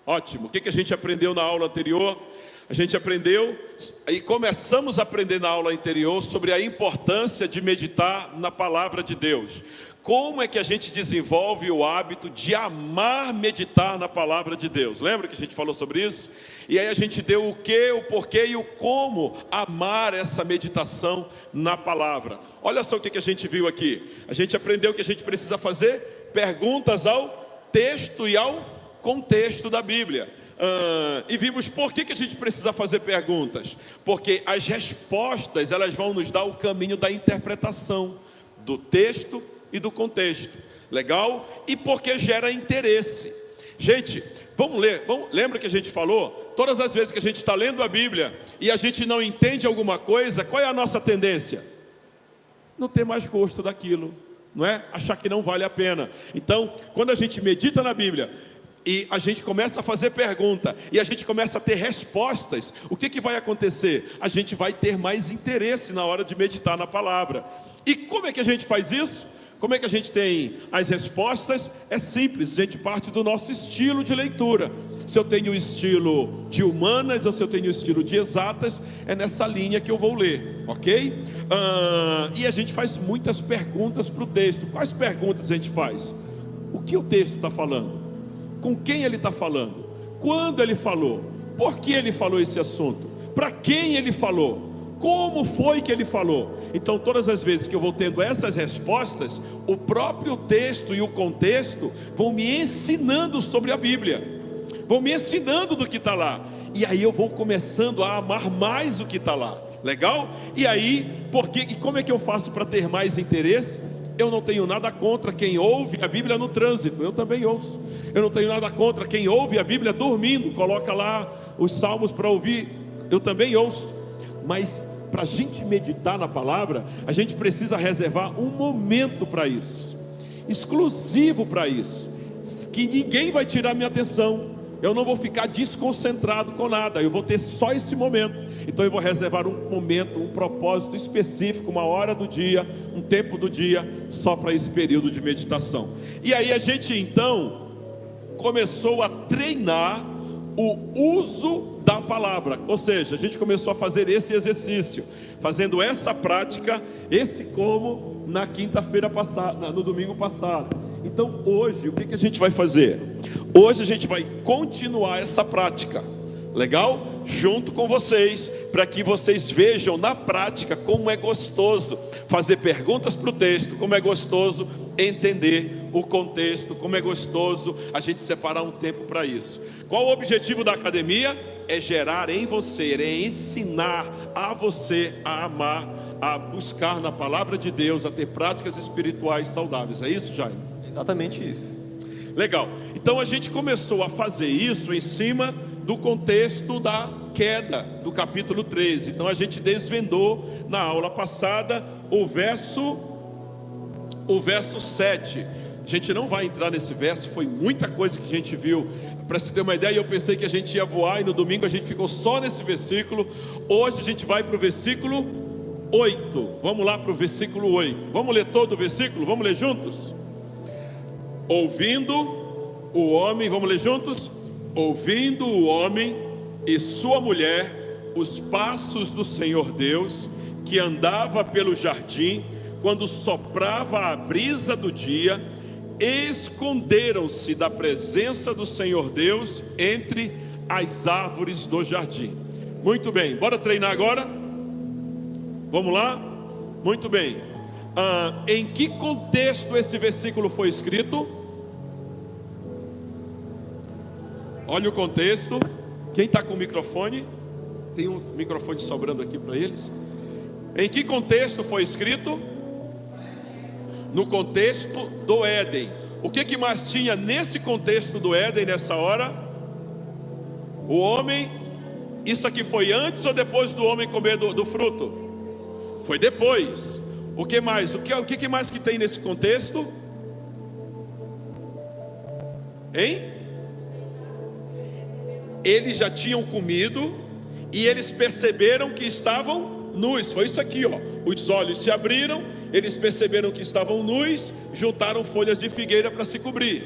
Ótimo. O que a gente aprendeu na aula anterior? A gente aprendeu e começamos a aprender na aula anterior sobre a importância de meditar na palavra de Deus. Como é que a gente desenvolve o hábito de amar meditar na palavra de Deus? Lembra que a gente falou sobre isso? E aí a gente deu o que, o porquê e o como amar essa meditação na palavra. Olha só o que a gente viu aqui. A gente aprendeu que a gente precisa fazer perguntas ao texto e ao contexto da Bíblia. E vimos por que a gente precisa fazer perguntas. Porque as respostas, elas vão nos dar o caminho da interpretação do texto e do contexto. Legal? E porque gera interesse. Gente, vamos ler. Lembra que a gente falou? Todas as vezes que a gente está lendo a Bíblia e a gente não entende alguma coisa, qual é a nossa tendência? Não ter mais gosto daquilo, não é? Achar que não vale a pena. Então, quando a gente medita na Bíblia e a gente começa a fazer pergunta e a gente começa a ter respostas, o que vai acontecer? A gente vai ter mais interesse na hora de meditar na palavra. E como é que a gente faz isso? Como é que a gente tem as respostas? É simples, a gente parte do nosso estilo de leitura. Se eu tenho o estilo de humanas ou se eu tenho o estilo de exatas, é nessa linha que eu vou ler, ok? E a gente faz muitas perguntas para o texto. Quais perguntas a gente faz? O que o texto está falando? Com quem ele está falando? Quando ele falou? Por que ele falou esse assunto? Para quem ele falou? Como foi que ele falou? Então, todas as vezes que eu vou tendo essas respostas, o próprio texto e o contexto vão me ensinando sobre a Bíblia, vão me ensinando do que está lá, e aí eu vou começando a amar mais o que está lá. Legal? E aí, e como é que eu faço para ter mais interesse? Eu não tenho nada contra quem ouve a Bíblia no trânsito, eu também ouço. Eu não tenho nada contra quem ouve a Bíblia dormindo, coloca lá os salmos para ouvir, eu também ouço. Mas para a gente meditar na palavra, a gente precisa reservar um momento para isso, exclusivo para isso, que ninguém vai tirar minha atenção. Eu não vou ficar desconcentrado com nada, eu vou ter só esse momento. Então eu vou reservar um momento, um propósito específico, uma hora do dia, um tempo do dia, só para esse período de meditação. E aí a gente então começou a treinar o uso da palavra, ou seja, a gente começou a fazer esse exercício, fazendo essa prática, esse como na quinta-feira passada, no domingo passado. Então hoje, o que a gente vai fazer? Hoje a gente vai continuar essa prática, legal? Junto com vocês, para que vocês vejam na prática como é gostoso fazer perguntas para o texto, como é gostoso entender o contexto, como é gostoso a gente separar um tempo para isso. Qual o objetivo da academia? É gerar em você, é ensinar a você a amar, a buscar na palavra de Deus, a ter práticas espirituais saudáveis. É isso, Jaime? Exatamente isso. Legal. Então a gente começou a fazer isso em cima do contexto da queda do capítulo 13. Então a gente desvendou na aula passada o verso 7. A gente não vai entrar nesse verso, foi muita coisa que a gente viu. Para se ter uma ideia, eu pensei que a gente ia voar e no domingo a gente ficou só nesse versículo. Hoje a gente vai para o versículo 8. Vamos lá para o versículo 8. Vamos ler todo o versículo? Vamos ler juntos? Ouvindo o homem, vamos ler juntos? Ouvindo o homem e sua mulher os passos do Senhor Deus, que andava pelo jardim, quando soprava a brisa do dia, esconderam-se da presença do Senhor Deus entre as árvores do jardim. Muito bem, bora treinar agora? Vamos lá? Muito bem. Em que contexto esse versículo foi escrito? Olha o contexto. Quem está com o microfone? Tem um microfone sobrando aqui para eles. Em que contexto foi escrito? No contexto do Éden. O que mais tinha nesse contexto do Éden nessa hora? O homem. Isso aqui foi antes ou depois do homem comer do fruto? Foi depois. O que mais? O que mais que tem nesse contexto? Hein? Eles já tinham comido e eles perceberam que estavam nus. Foi isso aqui, ó. Os olhos se abriram, eles perceberam que estavam nus, juntaram folhas de figueira para se cobrir.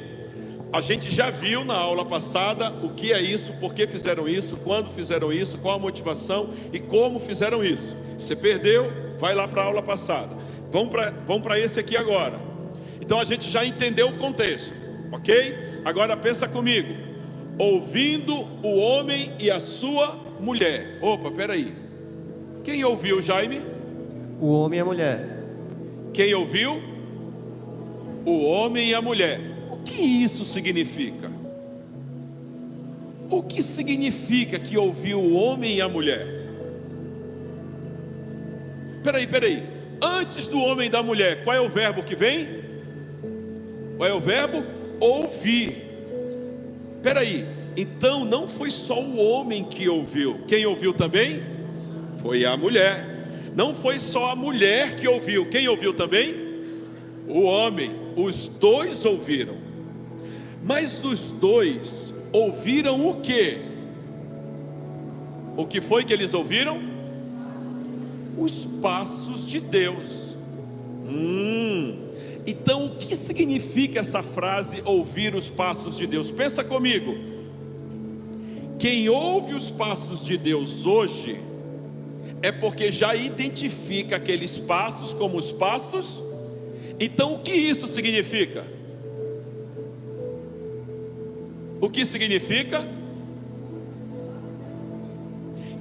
A gente já viu na aula passada o que é isso, por que fizeram isso, quando fizeram isso, qual a motivação e como fizeram isso. Você perdeu, vai lá para a aula passada. Vamos para esse aqui agora. Então a gente já entendeu o contexto, ok? Agora pensa comigo. Ouvindo o homem e a sua mulher. Opa, peraí. Quem ouviu, Jaime? O homem e a mulher. Quem ouviu? O homem e a mulher. O que isso significa? O que significa que ouviu o homem e a mulher? Peraí. Antes do homem e da mulher, qual é o verbo que vem? Qual é o verbo? Ouvir. Peraí, então não foi só o homem que ouviu. Quem ouviu também? Foi a mulher. Não foi só a mulher que ouviu. Quem ouviu também? O homem. Os dois ouviram. Mas os dois ouviram o quê? O que foi que eles ouviram? Os passos de Deus. Então o que significa essa frase, ouvir os passos de Deus? Pensa comigo. Quem ouve os passos de Deus hoje é porque já identifica aqueles passos como os passos. Então o que isso significa? O que significa?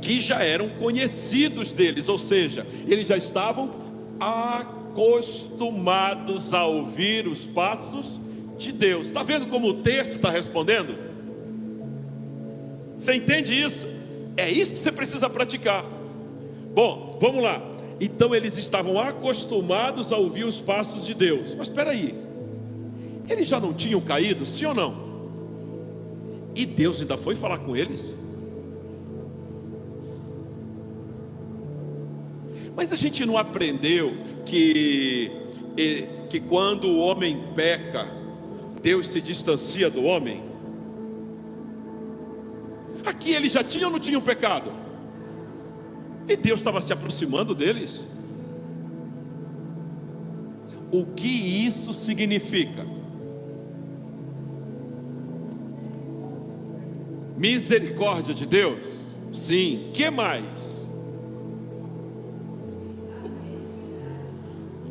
Que já eram conhecidos deles, ou seja, eles já estavam acostumados a ouvir os passos de Deus. Está vendo como o texto está respondendo? Você entende isso? É isso que você precisa praticar. Bom, vamos lá. Então eles estavam acostumados a ouvir os passos de Deus. Mas espera aí, eles já não tinham caído, sim ou não? E Deus ainda foi falar com eles? Mas a gente não aprendeu que quando o homem peca, Deus se distancia do homem? Aqui eles já tinham ou não tinham pecado? E Deus estava se aproximando deles? O que isso significa? Misericórdia de Deus? Sim. Que mais?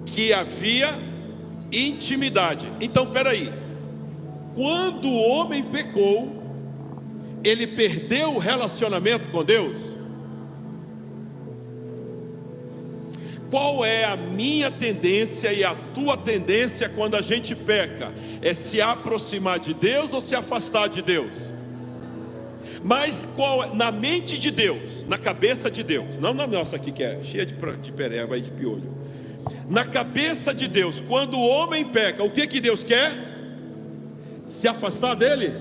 Que havia intimidade. Então, peraí. Quando o homem pecou, ele perdeu o relacionamento com Deus? Qual é a minha tendência e a tua tendência quando a gente peca? É se aproximar de Deus ou se afastar de Deus? Mas na mente de Deus, na cabeça de Deus, não na nossa aqui que é cheia de pereba e de piolho. Na cabeça de Deus, quando o homem peca, o que Deus quer? Se afastar dele?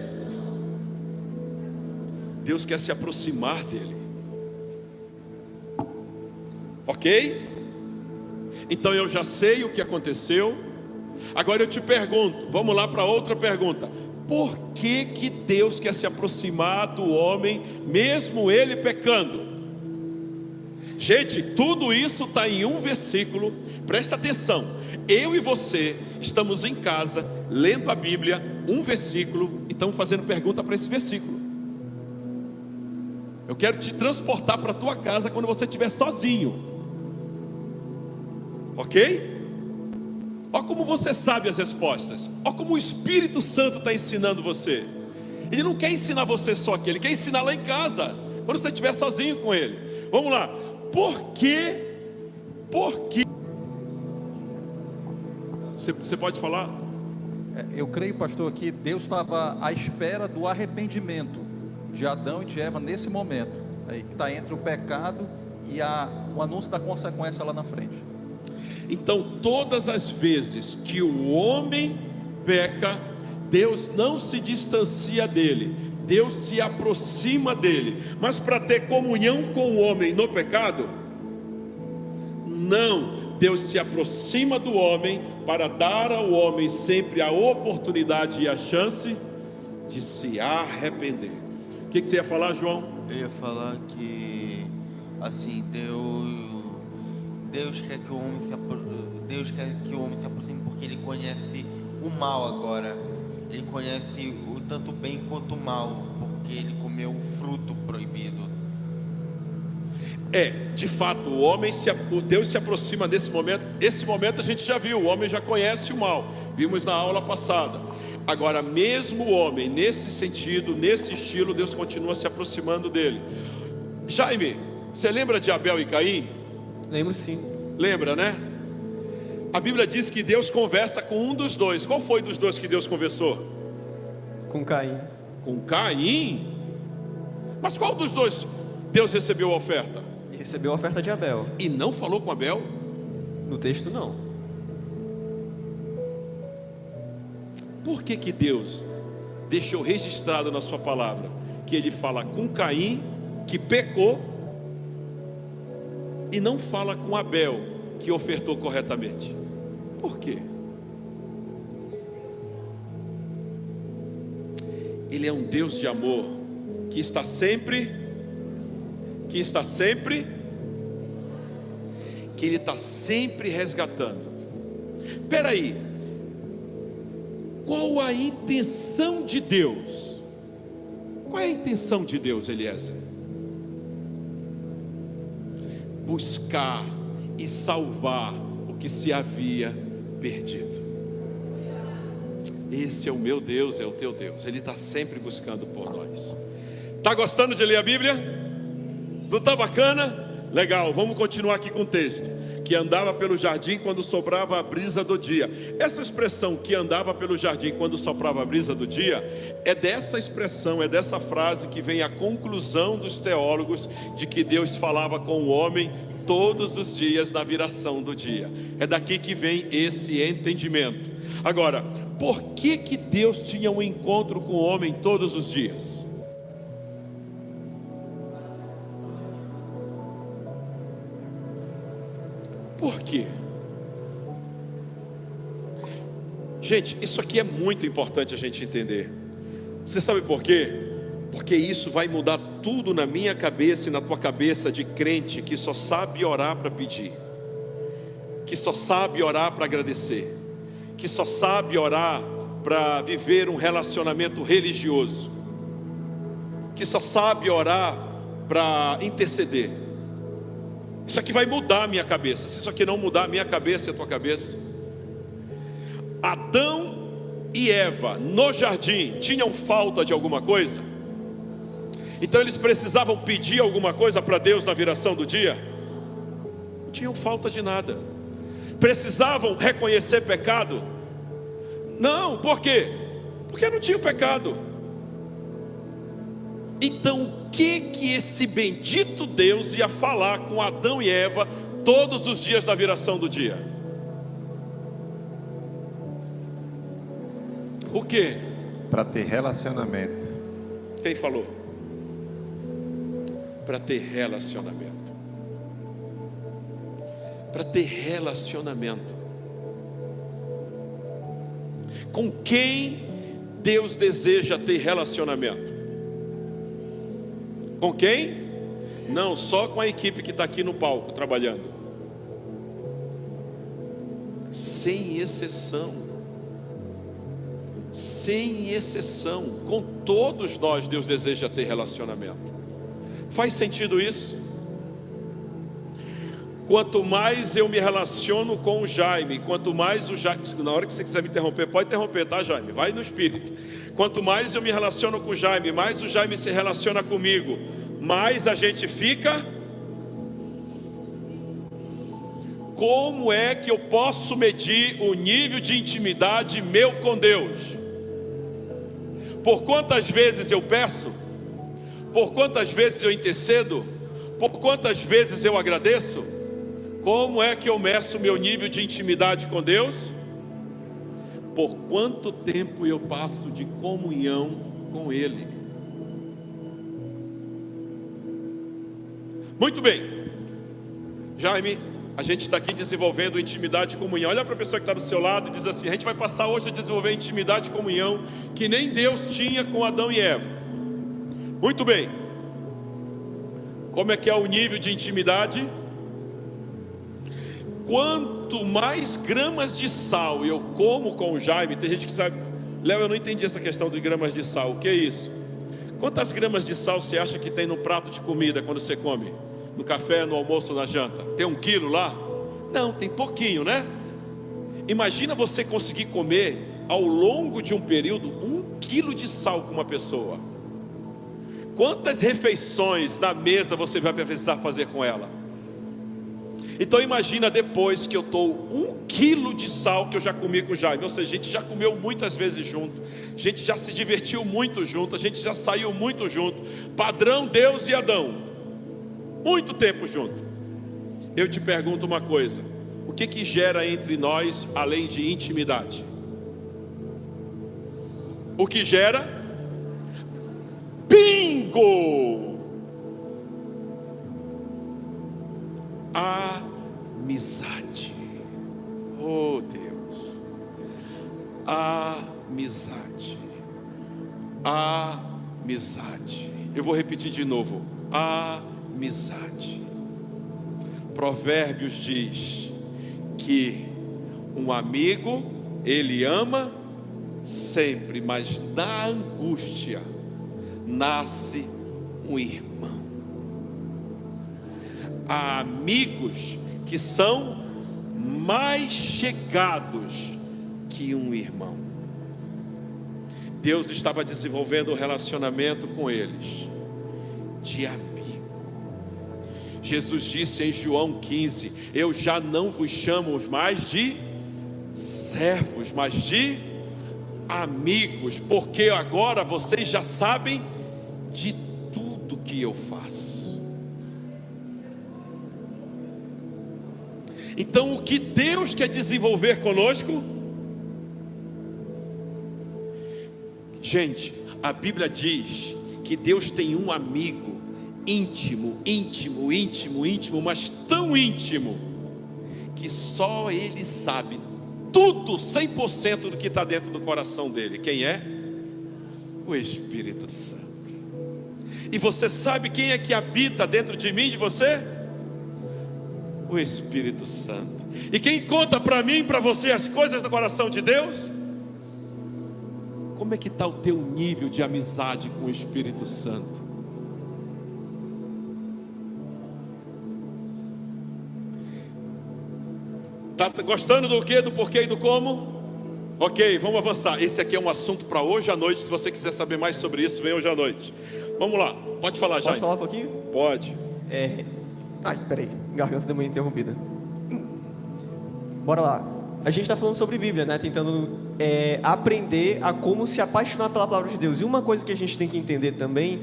Deus quer se aproximar dele. Ok? Então eu já sei o que aconteceu. Agora eu te pergunto, vamos lá para outra pergunta. Por que Deus quer se aproximar do homem, mesmo ele pecando? Gente, tudo isso está em um versículo. Presta atenção. Eu e você estamos em casa, lendo a Bíblia, um versículo, e estamos fazendo pergunta para esse versículo. Eu quero te transportar para a tua casa quando você estiver sozinho. Ok? Olha como você sabe as respostas. Olha como o Espírito Santo está ensinando você. Ele não quer ensinar você só aqui, ele quer ensinar lá em casa, quando você estiver sozinho com ele. Vamos lá. Por que você pode falar? Eu creio, pastor, que Deus estava à espera do arrependimento de Adão e de Eva nesse momento, aí, que está entre o pecado e o anúncio da consequência lá na frente. Então todas as vezes que o homem peca, Deus não se distancia dele, Deus se aproxima dele. Mas para ter comunhão com o homem no pecado, não. Deus se aproxima do homem para dar ao homem sempre a oportunidade e a chance de se arrepender. O que você ia falar, João? Eu ia falar que assim, Deus quer que o homem se aproxime porque Ele conhece o mal agora. ele conhece o tanto bem quanto o mal, porque ele comeu o fruto proibido. De fato, o Deus se aproxima desse momento. Esse momento a gente já viu, o homem já conhece o mal, vimos na aula passada. Agora, mesmo o homem, nesse sentido, nesse estilo, Deus continua se aproximando dele. Jaime, você lembra de Abel e Caim? Lembro sim. Lembra, né? A Bíblia diz que Deus conversa com um dos dois. Qual foi dos dois que Deus conversou? Com Caim. Com Caim? Mas qual dos dois Deus recebeu a oferta? Recebeu a oferta de Abel. E não falou com Abel? No texto não. Por que que Deus deixou registrado na sua palavra que ele fala com Caim, que pecou, e não fala com Abel, que ofertou corretamente? Por quê? Ele é um Deus de amor, que está sempre, que Ele está sempre resgatando. Espera aí, qual a intenção de Deus? Qual é a intenção de Deus, Eliezer? Buscar e salvar o que se havia perdido. Esse é o meu Deus, é o teu Deus. Ele está sempre buscando por nós. Está gostando de ler a Bíblia? Não está bacana? Legal, vamos continuar aqui com o texto. Que andava pelo jardim quando soprava a brisa do dia. Essa expressão, que andava pelo jardim quando soprava a brisa do dia, é dessa expressão, é dessa frase que vem a conclusão dos teólogos de que Deus falava com o homem todos os dias na viração do dia. É daqui que vem esse entendimento. Agora, por que que Deus tinha um encontro com o homem todos os dias? Por quê? Gente, isso aqui é muito importante a gente entender. Você sabe por quê? Porque isso vai mudar tudo na minha cabeça e na tua cabeça de crente que só sabe orar para pedir, que só sabe orar para agradecer, que só sabe orar para viver um relacionamento religioso, que só sabe orar para interceder. Isso aqui vai mudar a minha cabeça. Se isso aqui não mudar a minha cabeça e a tua cabeça. Adão e Eva no jardim tinham falta de alguma coisa? Então eles precisavam pedir alguma coisa para Deus na viração do dia? Não tinham falta de nada. Precisavam reconhecer pecado? Não, por quê? Porque não tinha pecado. Então o que esse bendito Deus ia falar com Adão e Eva todos os dias da viração do dia? O quê? Para ter relacionamento. Quem falou? Para ter relacionamento. Para ter relacionamento. Com quem Deus deseja ter relacionamento? Com quem? Não, só com a equipe que está aqui no palco trabalhando. Sem exceção. Sem exceção. Com todos nós Deus deseja ter relacionamento. Faz sentido isso? Quanto mais eu me relaciono com o Jaime, quanto mais o Jaime, na hora que você quiser me interromper, pode interromper, tá, Jaime? Vai no espírito. Quanto mais eu me relaciono com o Jaime, mais o Jaime se relaciona comigo, mais a gente fica. Como é que eu posso medir o nível de intimidade meu com Deus? Por quantas vezes eu peço? Por quantas vezes eu intercedo? Por quantas vezes eu agradeço? Como é que eu meço o meu nível de intimidade com Deus? Por quanto tempo eu passo de comunhão com Ele? Muito bem, Jaime, a gente está aqui desenvolvendo intimidade e comunhão. Olha para a pessoa que está do seu lado e diz assim: a gente vai passar hoje a desenvolver intimidade e comunhão que nem Deus tinha com Adão e Eva. Muito bem. Como é que é o nível de intimidade? Quanto mais gramas de sal eu como com o Jaime, tem gente que sabe, Léo, eu não entendi essa questão de gramas de sal. O que é isso? Quantas gramas de sal você acha que tem no prato de comida quando você come? No café, no almoço, na janta? Tem 1 quilo lá? Não, tem pouquinho, né? Imagina você conseguir comer ao longo de um período 1 quilo de sal com uma pessoa. Quantas refeições na mesa você vai precisar fazer com ela? Então imagina depois que eu estou 1 quilo de sal que eu já comi com o Jaime. Ou seja, a gente já comeu muitas vezes junto, a gente já se divertiu muito junto, a gente já saiu muito junto. Padrão Deus e Adão, muito tempo junto. Eu te pergunto uma coisa: o que gera entre nós além de intimidade? O que gera? Bingo! Amizade. Oh Deus, amizade, amizade. Eu vou repetir de novo: amizade. Provérbios diz que um amigo, ele ama sempre, mas na angústia nasce um irmão. Há amigos que são mais chegados que um irmão. Deus estava desenvolvendo um relacionamento com eles de amigo. Jesus disse em João 15: eu já não vos chamo mais de servos, mas de amigos, porque agora vocês já sabem de tudo que eu faço. Então, o que Deus quer desenvolver conosco? Gente, a Bíblia diz que Deus tem um amigo íntimo, íntimo, íntimo, íntimo, mas tão íntimo que só Ele sabe tudo, 100% do que está dentro do coração dele. Quem é? O Espírito Santo. E você sabe quem é que habita dentro de mim, de você? O Espírito Santo. E quem conta para mim e para você as coisas do coração de Deus? Como é que está o teu nível de amizade com o Espírito Santo? Está gostando do que, do porquê e do como? Ok, vamos avançar. Esse aqui é um assunto para hoje à noite. Se você quiser saber mais sobre isso, vem hoje à noite. Vamos lá, pode falar, Jaime. Posso falar um pouquinho? Pode. Ai, peraí, garganta deu uma interrompida. Bora lá. A gente está falando sobre Bíblia, né? Tentando aprender a como se apaixonar pela palavra de Deus. E uma coisa que a gente tem que entender também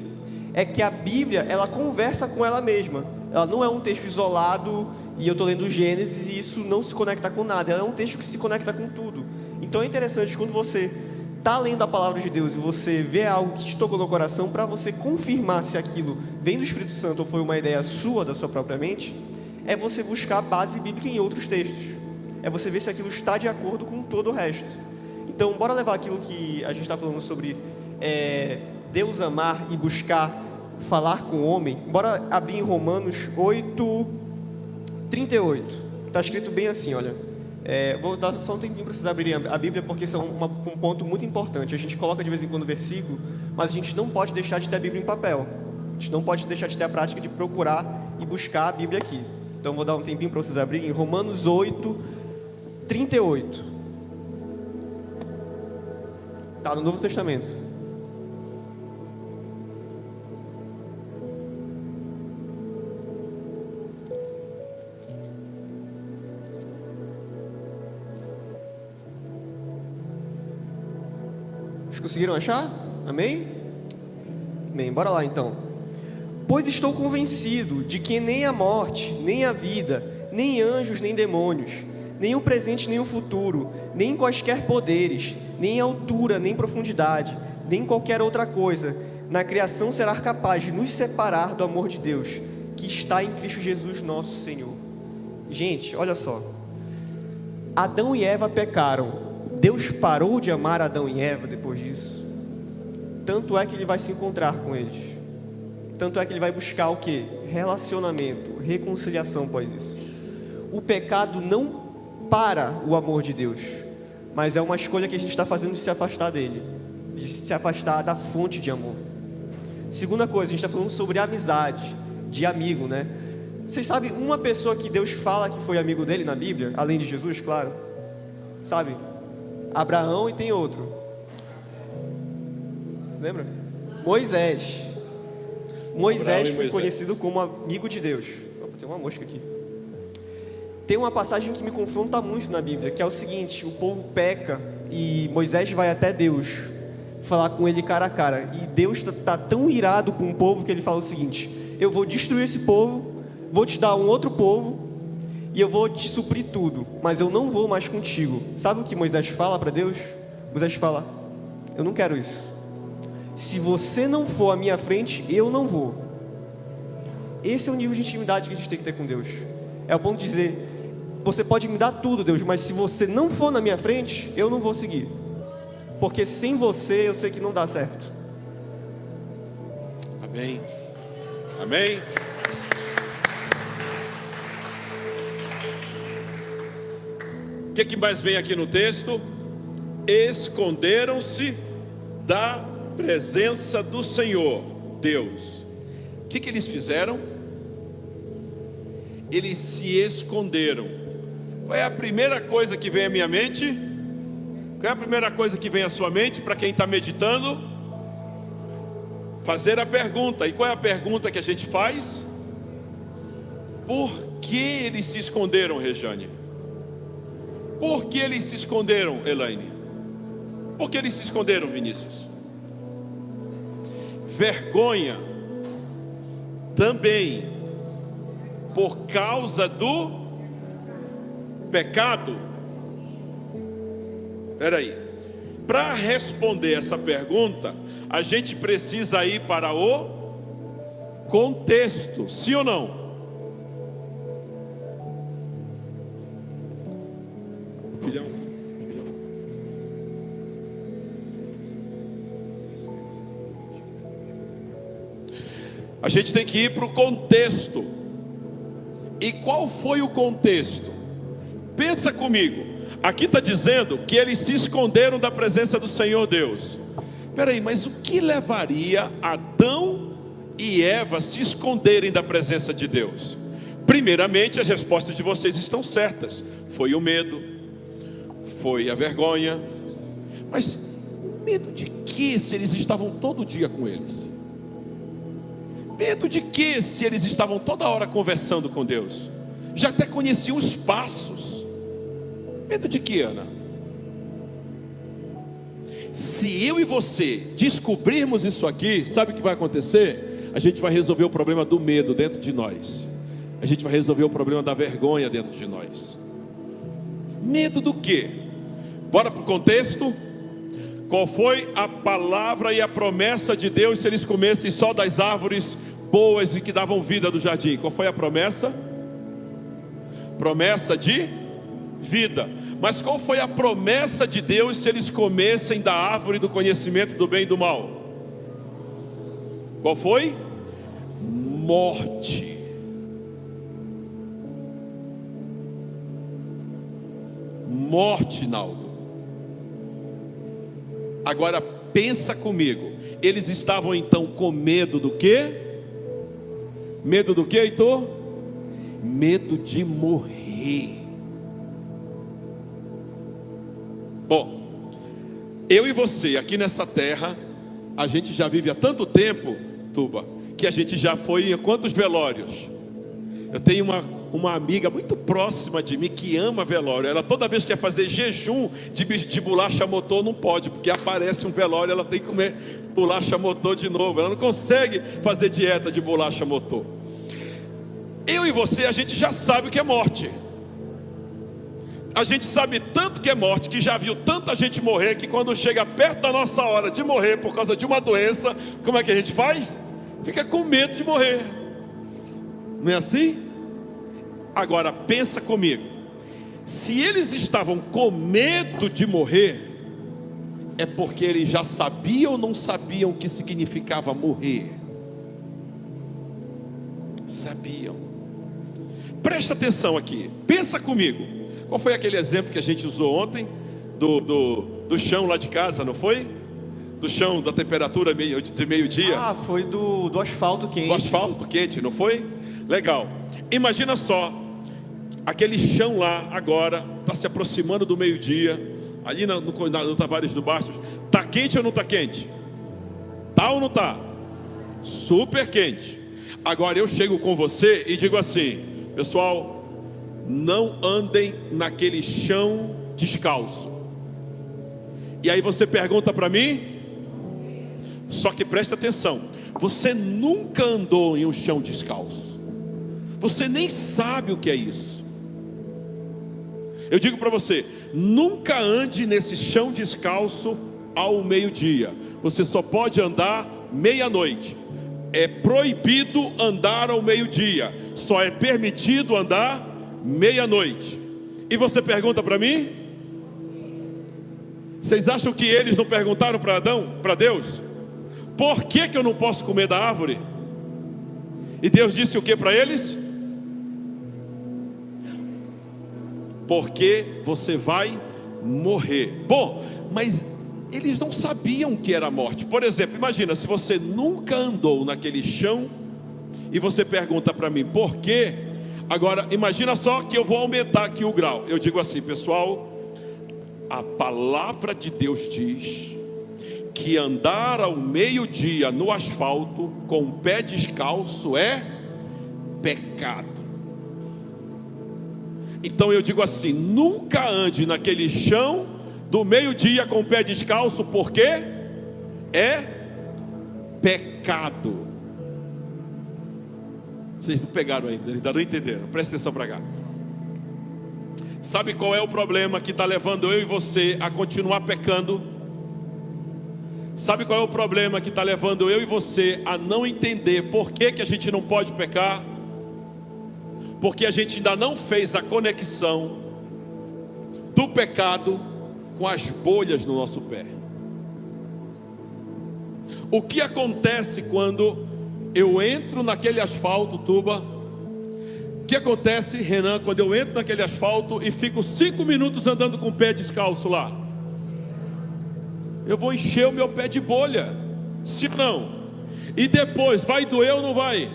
é que a Bíblia, ela conversa com ela mesma. Ela não é um texto isolado e eu estou lendo Gênesis e isso não se conecta com nada. Ela é um texto que se conecta com tudo. Então é interessante quando você está lendo a palavra de Deus e você vê algo que te tocou no coração, para você confirmar se aquilo vem do Espírito Santo ou foi uma ideia sua, da sua própria mente, é você buscar a base bíblica em outros textos. É você ver se aquilo está de acordo com todo o resto. Então, bora levar aquilo que a gente está falando sobre Deus amar e buscar falar com o homem. Bora abrir em Romanos 8:38. Está escrito bem assim, olha. Vou dar só um tempinho para vocês abrirem a Bíblia, porque isso é um ponto muito importante. A gente coloca de vez em quando o versículo, mas a gente não pode deixar de ter a Bíblia em papel. A gente não pode deixar de ter a prática de procurar e buscar a Bíblia aqui. Então vou dar um tempinho para vocês abrirem. Romanos 8:38. Está no Novo Testamento. Conseguiram achar? Amém? Amém, bora lá então. Pois estou convencido de que nem a morte, nem a vida, nem anjos, nem demônios, nem o presente, nem o futuro, nem quaisquer poderes, nem altura, nem profundidade, nem qualquer outra coisa na criação será capaz de nos separar do amor de Deus, que está em Cristo Jesus nosso Senhor. Gente, olha só. Adão e Eva pecaram. Deus parou de amar Adão e Eva depois disso. Tanto é que Ele vai se encontrar com eles. Tanto é que Ele vai buscar o quê? Relacionamento, reconciliação após isso. O pecado não para o amor de Deus, mas é uma escolha que a gente está fazendo de se afastar dele, de se afastar da fonte de amor. Segunda coisa, a gente está falando sobre amizade, de amigo, né? Vocês sabem uma pessoa que Deus fala que foi amigo dele na Bíblia, além de Jesus, claro? Sabe? Abraão, e tem outro. Você lembra? Moisés. Moisés foi conhecido como amigo de Deus. Opa, tem uma mosca aqui. Tem uma passagem que me confronta muito na Bíblia, que é o seguinte: o povo peca e Moisés vai até Deus falar com ele cara a cara, e Deus está tão irado com o povo que ele fala o seguinte: eu vou destruir esse povo, vou te dar um outro povo e eu vou te suprir tudo, mas eu não vou mais contigo. Sabe o que Moisés fala para Deus? Moisés fala: eu não quero isso. Se você não for à minha frente, eu não vou. Esse é o nível de intimidade que a gente tem que ter com Deus. É o ponto de dizer: você pode me dar tudo, Deus, mas se você não for na minha frente, eu não vou seguir, porque sem você eu sei que não dá certo. Amém. Amém. O que mais vem aqui no texto? Esconderam-se da presença do Senhor Deus. O que eles fizeram? Eles se esconderam. Qual é a primeira coisa que vem à minha mente? Qual é a primeira coisa que vem à sua mente para quem está meditando? Fazer a pergunta. E qual é a pergunta que a gente faz? Por que eles se esconderam, Rejane? Por que eles se esconderam, Elaine? Por que eles se esconderam, Vinícius? Vergonha. Também por causa do pecado. Espera aí. Para responder essa pergunta, a gente precisa ir para o contexto, sim ou não? Filhão. A gente tem que ir para o contexto. E qual foi o contexto? Pensa comigo. Aqui está dizendo que eles se esconderam da presença do Senhor Deus. Espera aí, mas o que levaria Adão e Eva se esconderem da presença de Deus? Primeiramente, as respostas de vocês estão certas. Foi o medo, foi a vergonha. Mas medo de que, se eles estavam todo dia com eles? Medo de que, se eles estavam toda hora conversando com Deus? Já até conheciam os passos. Medo de que, Ana? Se eu e você descobrirmos isso aqui, sabe o que vai acontecer? A gente vai resolver o problema do medo dentro de nós. A gente vai resolver o problema da vergonha dentro de nós. Medo do quê? Bora para o contexto. Qual foi a palavra e a promessa de Deus se eles comessem só das árvores boas e que davam vida do jardim? Qual foi a promessa? Promessa de vida. Mas qual foi a promessa de Deus se eles comessem da árvore do conhecimento do bem e do mal? Qual foi? Morte. Morte, Naldo. Agora pensa comigo. Eles estavam então com medo do quê? Medo do quê, Heitor? Medo de morrer. Bom, eu e você aqui nessa terra, a gente já vive há tanto tempo, Tuba, que a gente já foi em quantos velórios? Eu tenho uma amiga muito próxima de mim que ama velório. Ela toda vez que quer fazer jejum de bolacha motô, não pode, porque aparece um velório, ela tem que comer bolacha motô de novo. Ela não consegue fazer dieta de bolacha motô. Eu e você, a gente já sabe o que é morte. A gente sabe tanto que é morte, que já viu tanta gente morrer, que quando chega perto da nossa hora de morrer por causa de uma doença, como é que a gente faz? Fica com medo de morrer. Não é assim? Agora pensa comigo. Se eles estavam com medo de morrer, é porque eles já sabiam ou não sabiam o que significava morrer? Sabiam. Presta atenção aqui, pensa comigo. Qual foi aquele exemplo que a gente usou ontem? do chão lá de casa, não foi? Do chão, da temperatura de meio-dia. Ah, foi do asfalto quente. Do asfalto quente, não foi? Legal. Imagina só, aquele chão lá agora está se aproximando do meio-dia, ali no Tavares do Bastos. Está quente ou não está quente? Tá ou não está? Super quente. Agora eu chego com você e digo assim: pessoal, não andem naquele chão descalço. E aí você pergunta para mim, só que presta atenção, você nunca andou em um chão descalço, você nem sabe o que é isso. Eu digo para você, nunca ande nesse chão descalço ao meio-dia, você só pode andar meia-noite. É proibido andar ao meio-dia, só é permitido andar meia-noite. E você pergunta para mim? Vocês acham que eles não perguntaram para Adão, para Deus? Por que eu não posso comer da árvore? E Deus disse o que para eles? Porque você vai morrer. Bom, mas eles não sabiam o que era a morte. Por exemplo, imagina, se você nunca andou naquele chão e você pergunta para mim, por quê? Agora, imagina só que eu vou aumentar aqui o grau. Eu digo assim, pessoal, a palavra de Deus diz que andar ao meio-dia no asfalto com o pé descalço é pecado. Então eu digo assim, nunca ande naquele chão do meio-dia com o pé descalço, porque é pecado. Vocês não pegaram ainda, ainda não entenderam, presta atenção para cá. Sabe qual é o problema que está levando eu e você a continuar pecando? Sabe qual é o problema que está levando eu e você a não entender por que a gente não pode pecar? Porque a gente ainda não fez a conexão do pecado com as bolhas no nosso pé. O que acontece quando eu entro naquele asfalto, Tuba? O que acontece, Renan, quando eu entro naquele asfalto e fico 5 minutos andando com o pé descalço lá? Eu vou encher o meu pé de bolha, se não. E depois, vai doer ou não vai?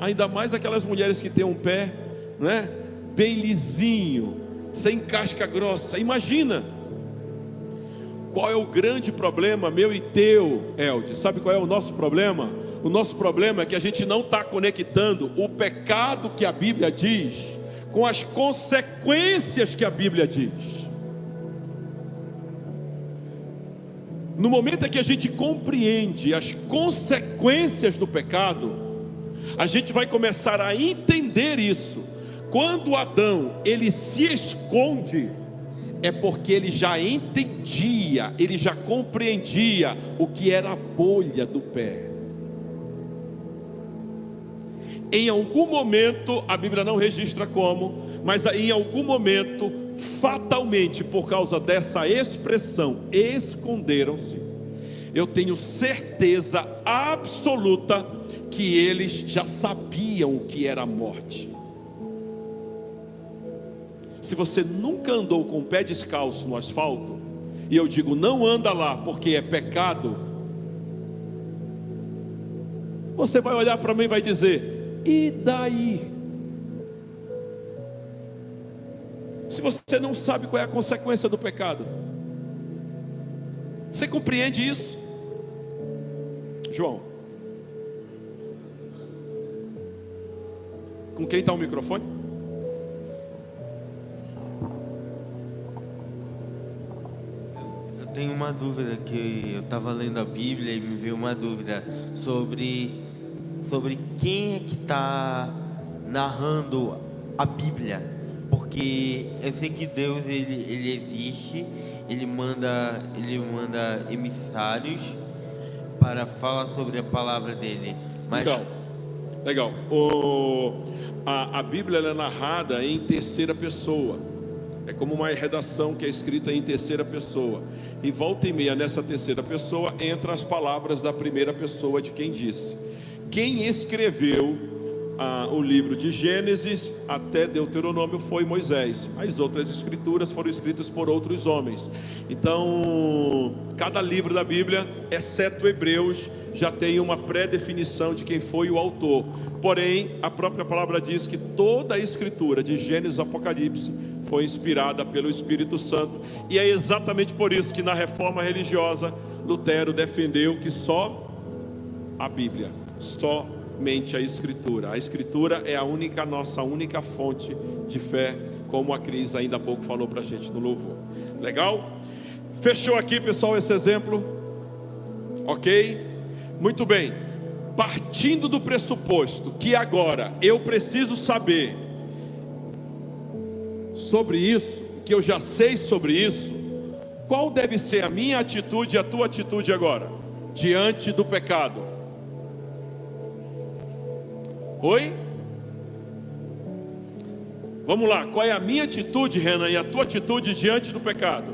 Ainda mais aquelas mulheres que têm um pé, não é? Bem lisinho, sem casca grossa. Imagina. Qual é o grande problema meu e teu, Elde? Sabe qual é o nosso problema? O nosso problema é que a gente não está conectando o pecado que a Bíblia diz com as consequências que a Bíblia diz. No momento em que a gente compreende as consequências do pecado, a gente vai começar a entender isso. Quando Adão, ele se esconde, é porque ele já entendia, ele já compreendia o que era a bolha do pé. Em algum momento, a Bíblia não registra como, mas em algum momento, fatalmente, por causa dessa expressão, esconderam-se, eu tenho certeza absoluta que eles já sabiam o que era a morte. Se você nunca andou com o pé descalço no asfalto, e eu digo não anda lá porque é pecado, você vai olhar para mim e vai dizer, e daí? Se você não sabe qual é a consequência do pecado, você compreende isso? João, com quem está o microfone? Eu tenho uma dúvida, que eu estava lendo a Bíblia e me veio uma dúvida sobre quem é que está narrando a Bíblia. Porque eu sei que Deus ele existe, ele manda emissários para falar sobre a palavra dele. Mas Legal. A Bíblia ela é narrada em terceira pessoa. É como uma redação que é escrita em terceira pessoa. E volta e meia nessa terceira pessoa entra as palavras da primeira pessoa de quem disse. Quem escreveu o livro de Gênesis até Deuteronômio foi Moisés. As outras escrituras foram escritas por outros homens. Então, cada livro da Bíblia, exceto Hebreus, já tem uma pré-definição de quem foi o autor. Porém, a própria palavra diz que toda a escritura, de Gênesis a Apocalipse, foi inspirada pelo Espírito Santo. E é exatamente por isso que na reforma religiosa, Lutero defendeu que só a Bíblia, somente a Escritura. A Escritura é nossa única fonte de fé, como a Cris ainda há pouco falou para a gente no louvor. Legal? Fechou aqui, pessoal, esse exemplo? Ok? Muito bem. Partindo do pressuposto que agora eu preciso saber sobre isso, que eu já sei sobre isso, qual deve ser a minha atitude e a tua atitude agora, diante do pecado? Oi? Vamos lá, qual é a minha atitude, Renan, e a tua atitude diante do pecado?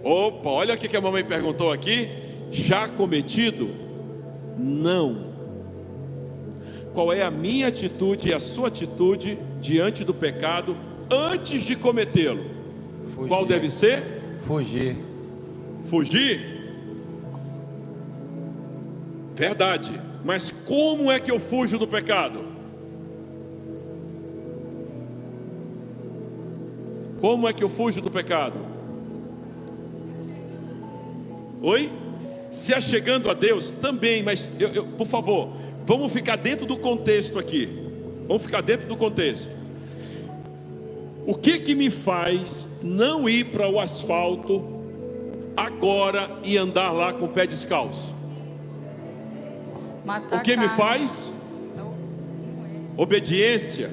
Opa, olha o que a mamãe perguntou aqui. Já cometido? Não. Qual é a minha atitude e a sua atitude diante do pecado antes de cometê-lo? Qual deve ser? Fugir. Fugir? Verdade. Mas como é que eu fujo do pecado? Como é que eu fujo do pecado? Oi? Se achegando a Deus também, mas por favor, vamos ficar dentro do contexto aqui. Vamos ficar dentro do contexto. O que me faz não ir para o asfalto agora e andar lá com o pé descalço? Matar O que me carne. faz? Obediência.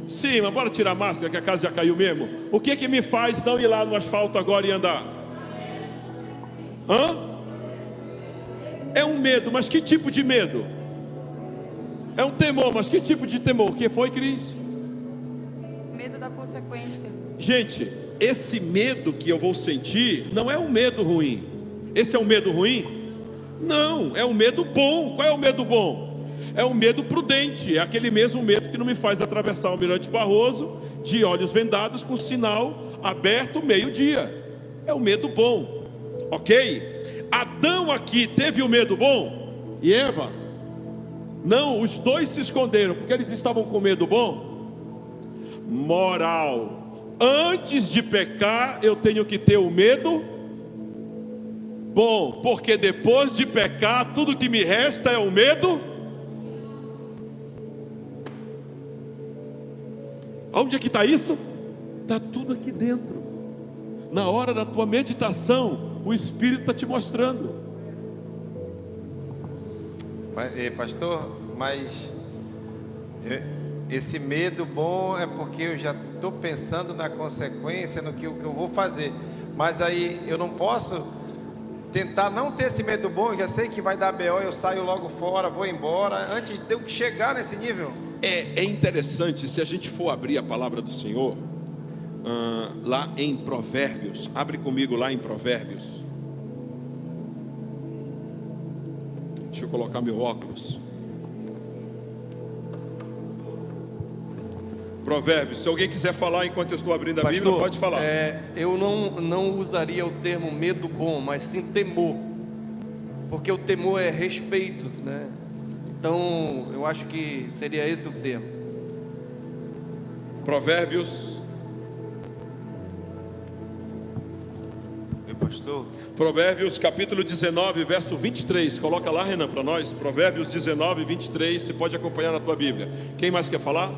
Sim, mas bora tirar a máscara que a casa já caiu mesmo. O que me faz não ir lá no asfalto agora e andar? Hã? É um medo, mas que tipo de medo? É um temor, mas que tipo de temor? O que foi, Cris? Medo da consequência. Gente, esse medo que eu vou sentir não é um medo ruim. Esse é um medo ruim? Não, é um medo bom. Qual é o medo bom? É um medo prudente. É aquele mesmo medo que não me faz atravessar o Almirante Barroso de olhos vendados com sinal aberto meio-dia. É um medo bom. Ok? Adão aqui teve o medo bom? E Eva? Não, os dois se esconderam porque eles estavam com medo bom. Moral: antes de pecar eu tenho que ter o medo bom, porque depois de pecar tudo que me resta é o medo. Onde é que está isso? Está tudo aqui dentro. Na hora da tua meditação, o Espírito está te mostrando. Pastor, mas esse medo bom é porque eu já estou pensando na consequência, no que eu vou fazer. Mas aí eu não posso tentar não ter esse medo bom. Eu já sei que vai dar BO, eu saio logo fora, vou embora, antes de eu chegar nesse nível. É interessante, se a gente for abrir a palavra do Senhor, lá em Provérbios, abre comigo lá em Provérbios. Deixa eu colocar meu óculos. Provérbios, se alguém quiser falar enquanto eu estou abrindo a Bíblia, pode falar. Eu não usaria o termo medo bom, mas sim temor, porque o temor é respeito, né? Então eu acho que seria esse o termo. Provérbios. Pastor? Provérbios capítulo 19, verso 23. Coloca lá, Renan, para nós. Provérbios 19, 23. Você pode acompanhar na tua Bíblia. Quem mais quer falar?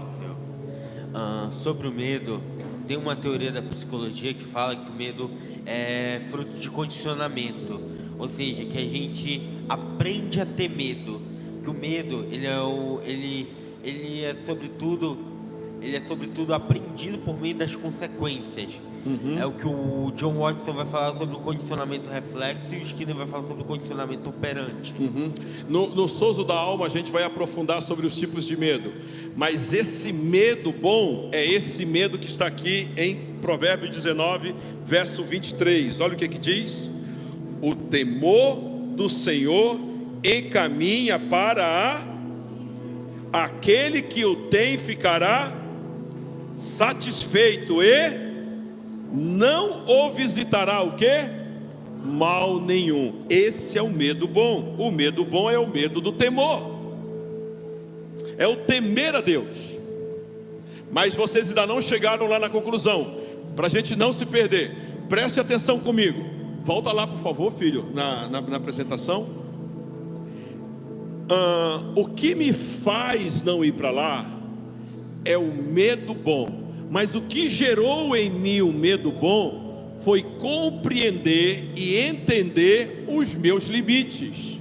Sobre o medo, tem uma teoria da psicologia que fala que o medo é fruto de condicionamento, ou seja, que a gente aprende a ter medo, que o medo ele é sobretudo aprendido por meio das consequências. É o que o John Watson vai falar sobre o condicionamento reflexo e o Skinner vai falar sobre o condicionamento operante. No Souza da Alma a gente vai aprofundar sobre os tipos de medo. Mas esse medo bom é esse medo que está aqui em Provérbios 19, verso 23. Olha o que diz: o temor do Senhor encaminha para aquele que o tem ficará satisfeito e não o visitará o quê? Mal nenhum. Esse é o medo bom. O medo bom é o medo do temor, é o temer a Deus. Mas vocês ainda não chegaram lá na conclusão. Para a gente não se perder, preste atenção comigo. Volta lá, por favor, filho, na apresentação. O que me faz não ir para lá é o medo bom. Mas o que gerou em mim o medo bom foi compreender e entender os meus limites.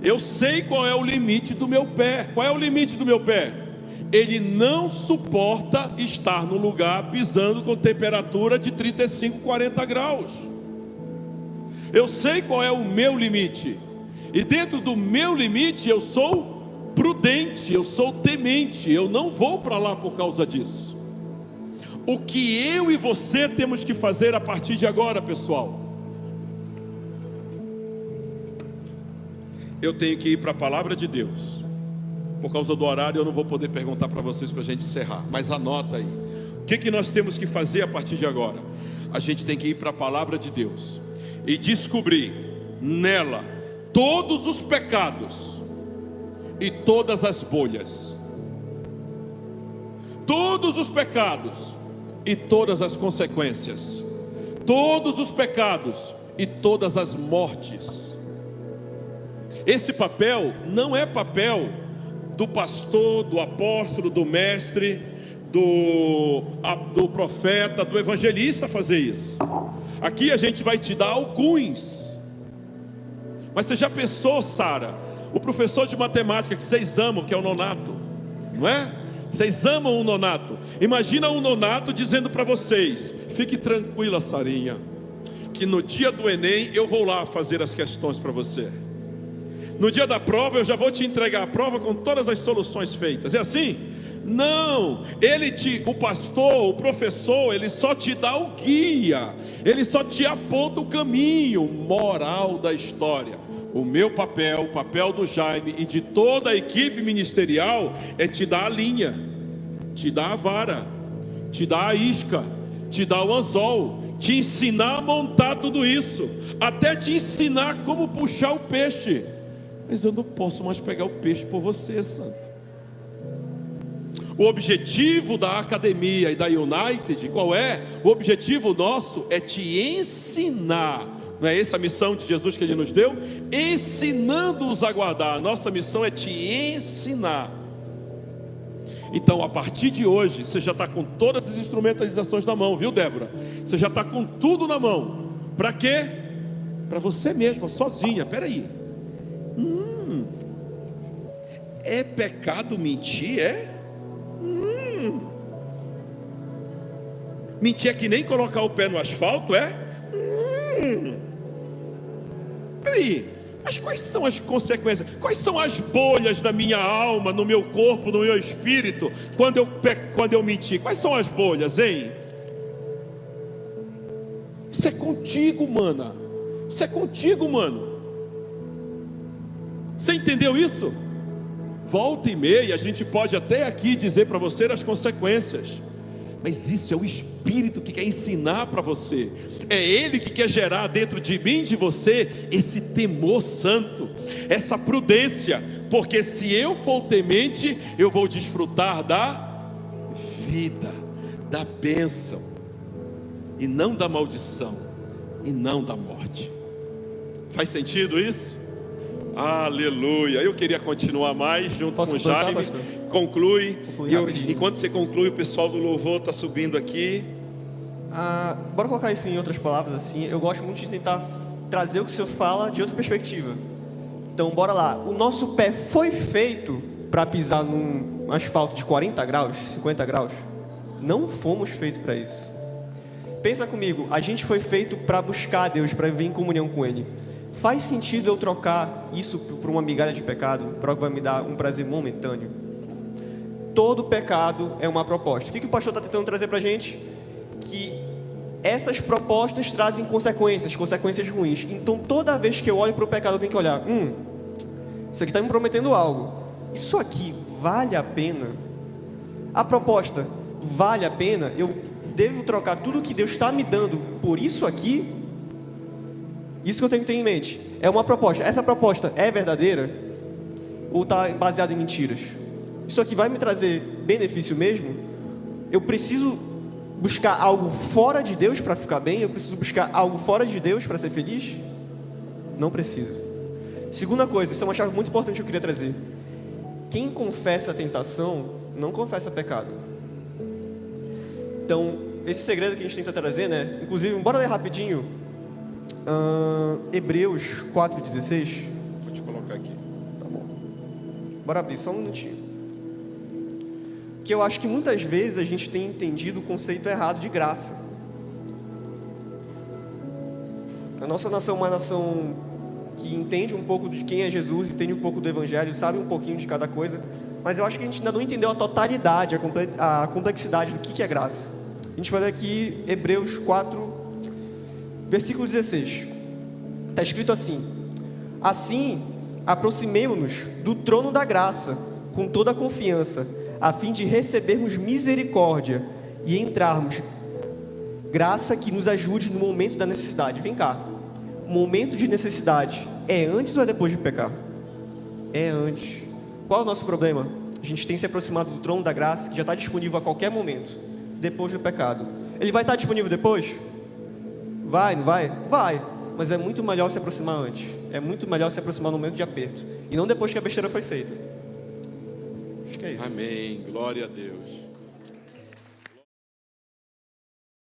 Eu sei qual é o limite do meu pé. Qual é o limite do meu pé? Ele não suporta estar no lugar pisando com temperatura de 35, 40 graus. Eu sei qual é o meu limite. E dentro do meu limite eu sou prudente, eu sou temente. Eu não vou para lá por causa disso. O que eu e você temos que fazer a partir de agora, pessoal? Eu tenho que ir para a palavra de Deus. Por causa do horário eu não vou poder perguntar para vocês para a gente encerrar. Mas anota aí. O que nós temos que fazer a partir de agora? A gente tem que ir para a palavra de Deus e descobrir nela todos os pecados e todas as bolhas. Todos os pecados e todas as consequências. Todos os pecados e todas as mortes. Esse papel não é papel do pastor, do apóstolo, do mestre, do profeta, do evangelista fazer isso. Aqui a gente vai te dar alguns. Mas você já pensou, Sara, o professor de matemática que vocês amam, que é o nonato, não é? Vocês amam o nonato. Imagina um nonato dizendo para vocês: fique tranquila, Sarinha, que no dia do Enem eu vou lá fazer as questões para você. No dia da prova eu já vou te entregar a prova com todas as soluções feitas. É assim? Não. O pastor, o professor, ele só te dá o guia. Ele só te aponta o caminho. Moral da história. O meu papel, o papel do Jaime e de toda a equipe ministerial é te dar a linha, te dar a vara, te dar a isca, te dar o anzol, te ensinar a montar tudo isso, até te ensinar como puxar o peixe. Mas eu não posso mais pegar o peixe por você, santo. O objetivo da academia e da United, qual é? O objetivo nosso é te ensinar. Não é essa a missão de Jesus que Ele nos deu? Ensinando-os a guardar. A nossa missão é te ensinar. Então, a partir de hoje, você já está com todas as instrumentalizações na mão, viu, Débora? Você já está com tudo na mão. Para quê? Para você mesma, sozinha. Espera aí. É pecado mentir, é? Mentir é que nem colocar o pé no asfalto, é? Peraí, mas quais são as consequências? Quais são as bolhas da minha alma, no meu corpo, no meu espírito, quando eu mentir? Quais são as bolhas, hein? Isso é contigo, mana. Isso é contigo, mano. Você entendeu isso? Volta e meia, a gente pode até aqui dizer para você as consequências, mas isso é o Espírito que quer ensinar para você. É Ele que quer gerar dentro de mim e de você esse temor santo, essa prudência, porque se eu for temente, eu vou desfrutar da vida, da bênção, e não da maldição, e não da morte. Faz sentido isso? Aleluia. Eu queria continuar mais junto com o Jaime. Pastor? Conclui. Rapidinho. Enquanto você conclui, o pessoal do louvor está subindo aqui. Bora colocar isso em outras palavras assim. Eu gosto muito de tentar trazer o que o Senhor fala de outra perspectiva. Então bora lá. O nosso pé foi feito para pisar num asfalto de 40 graus, 50 graus? Não fomos feitos para isso. Pensa comigo, a gente foi feito para buscar Deus, para viver em comunhão com Ele. Faz sentido eu trocar isso por uma migalha de pecado, para que vai me dar um prazer momentâneo? Todo pecado é uma proposta. O que o pastor está tentando trazer para a gente? Que essas propostas trazem consequências ruins. Então toda vez que eu olho para o pecado eu tenho que olhar, Isso aqui está me prometendo algo. Isso aqui vale a pena? A proposta, vale a pena? Eu devo trocar tudo que Deus está me dando por isso aqui? Isso que eu tenho que ter em mente. É uma proposta. Essa proposta é verdadeira? Ou está baseada em mentiras? Isso aqui vai me trazer benefício mesmo? Eu preciso buscar algo fora de Deus para ficar bem? Eu preciso buscar algo fora de Deus para ser feliz? Não preciso. Segunda coisa, isso é uma chave muito importante que eu queria trazer. Quem confessa a tentação, não confessa pecado. Então, esse segredo que a gente tenta trazer, né? Inclusive, bora ler rapidinho. Hebreus 4,16. Vou te colocar aqui. Tá bom. Bora abrir, só um minutinho. Que eu acho que muitas vezes a gente tem entendido o conceito errado de graça. A nossa nação é uma nação que entende um pouco de quem é Jesus, entende um pouco do Evangelho, sabe um pouquinho de cada coisa, mas eu acho que a gente ainda não entendeu a totalidade, a complexidade do que é graça. A gente vai ler aqui Hebreus 4, versículo 16. Está escrito assim: assim, aproximemo-nos do trono da graça, com toda a confiança, a fim de recebermos misericórdia e entrarmos graça que nos ajude no momento da necessidade. Vem cá, o momento de necessidade é antes ou é depois de pecar? É antes. Qual é o nosso problema? A gente tem se aproximado do trono da graça, que já está disponível a qualquer momento, depois do pecado. Ele vai estar disponível depois? Vai, não vai? Vai, mas é muito melhor se aproximar antes. É muito melhor se aproximar no momento de aperto, e não depois que a besteira foi feita. Acho que é isso. Amém. Glória a Deus.